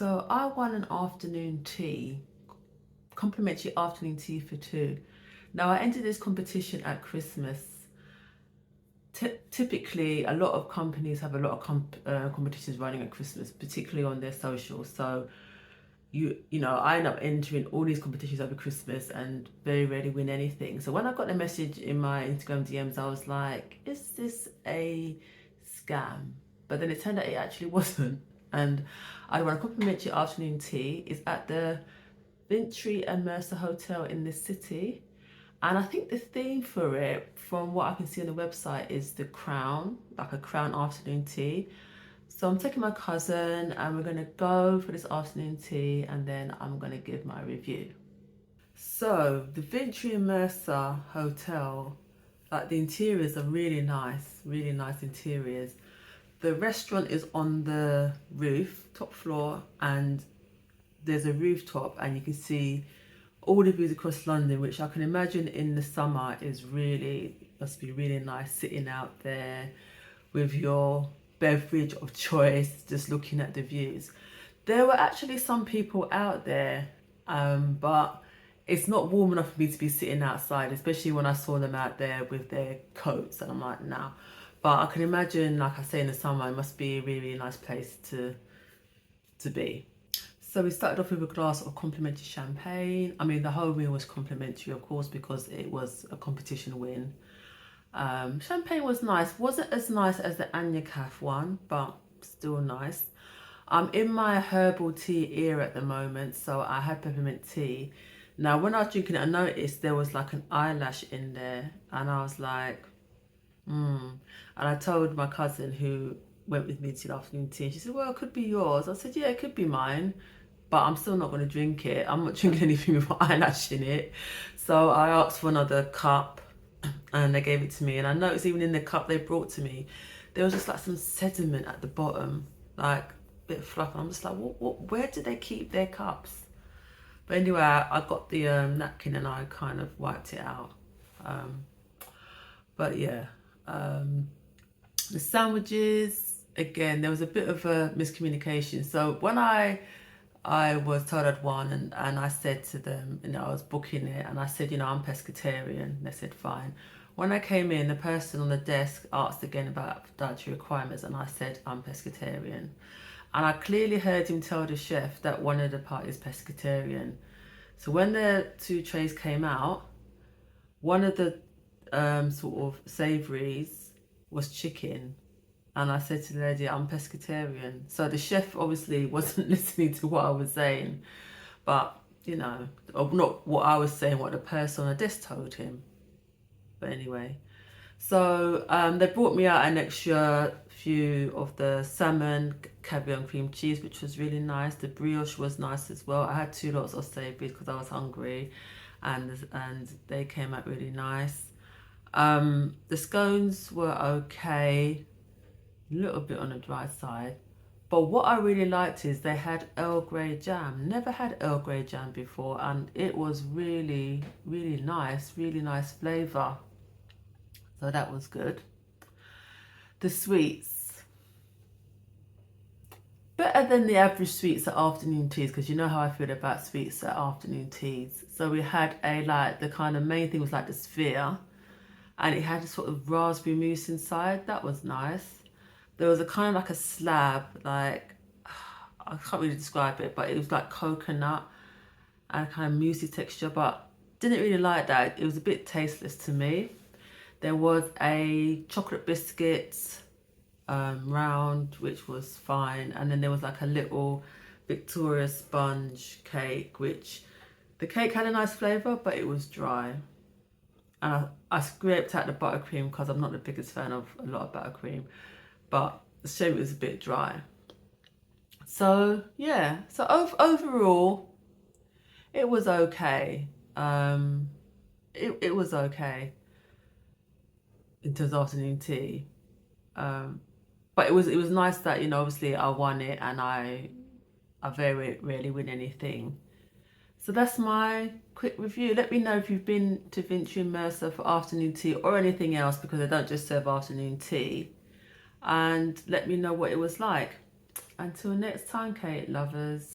So I won an afternoon tea, complimentary afternoon tea for two. Now I entered this competition at Christmas. Typically, a lot of companies have a lot of competitions running at Christmas, particularly on their socials. So I end up entering all these competitions over Christmas and very rarely win anything. So when I got the message in my Instagram DMs, I was like, is this a scam? But then it turned out it actually wasn't. And I won a complimentary afternoon tea. It's at the Vintry and Mercer Hotel in this city. And I think the theme for it, from what I can see on the website, is the crown, like a crown afternoon tea. So I'm taking my cousin and we're gonna go for this afternoon tea and then I'm gonna give my review. So the Vintry and Mercer Hotel, like the interiors are really nice interiors. The restaurant is on the roof, top floor, and there's a rooftop and you can see all the views across London, which I can imagine in the summer must be really nice, sitting out there with your beverage of choice, just looking at the views. There were actually some people out there, but it's not warm enough for me to be sitting outside, especially when I saw them out there with their coats, and I'm like, nah. But I can imagine, like I say, in the summer, it must be a really nice place to be. So we started off with a glass of complimentary champagne. I mean, the whole meal was complimentary, of course, because it was a competition win. Champagne was nice. Wasn't as nice as the Anya Caf one, but still nice. I'm in my herbal tea era at the moment, so I had peppermint tea. Now, when I was drinking it, I noticed there was like an eyelash in there, and I was like, And I told my cousin who went with me to the afternoon tea, and she said, well, it could be yours. I said, yeah, it could be mine, but I'm still not going to drink it. I'm not drinking anything with eyelash in it. So I asked for another cup and they gave it to me. And I noticed even in the cup they brought to me, there was just like some sediment at the bottom, like a bit of fluff. I'm just like, where did they keep their cups? But anyway, I got the napkin and I kind of wiped it out. But yeah, the sandwiches, again, there was a bit of a miscommunication. So when I was told I'd won and I said to them, I was booking it and I said, I'm pescatarian. They said, fine. When I came in, the person on the desk asked again about dietary requirements and I said, I'm pescatarian. And I clearly heard him tell the chef that one of the parties is pescatarian. So when the two trays came out, one of the sort of savouries was chicken. And I said to the lady, I'm pescatarian. So the chef obviously wasn't listening to what I was saying, but or not what I was saying, what the person on the desk told him. But anyway, so they brought me out an extra few of the salmon, caviar and cream cheese, which was really nice. The brioche was nice as well. I had 2 lots of savouries because I was hungry, and they came out really nice. The scones were okay, a little bit on the dry side, but what I really liked is they had Earl Grey jam. Never had Earl Grey jam before, and it was really nice flavour, so that was good. The sweets, better than the average sweets at afternoon teas, because you know how I feel about sweets at afternoon teas. So we had the kind of main thing was like the sphere, and it had a sort of raspberry mousse inside. That was nice. There was a kind of like a slab, like, I can't really describe it, but it was like coconut and a kind of moussey texture, but didn't really like that. It was a bit tasteless to me. There was a chocolate biscuit round, which was fine. And then there was like a little Victoria sponge cake, which the cake had a nice flavour, but it was dry. And I scraped out the buttercream because I'm not the biggest fan of a lot of buttercream, but the shame it was a bit dry. So yeah, so overall, it was okay. It was okay in terms of afternoon tea. But it was nice that, obviously I won it, and I very rarely win anything. So that's my quick review. Let me know if you've been to Vintry and Mercer for afternoon tea or anything else, because they don't just serve afternoon tea. And let me know what it was like. Until next time, Kate lovers.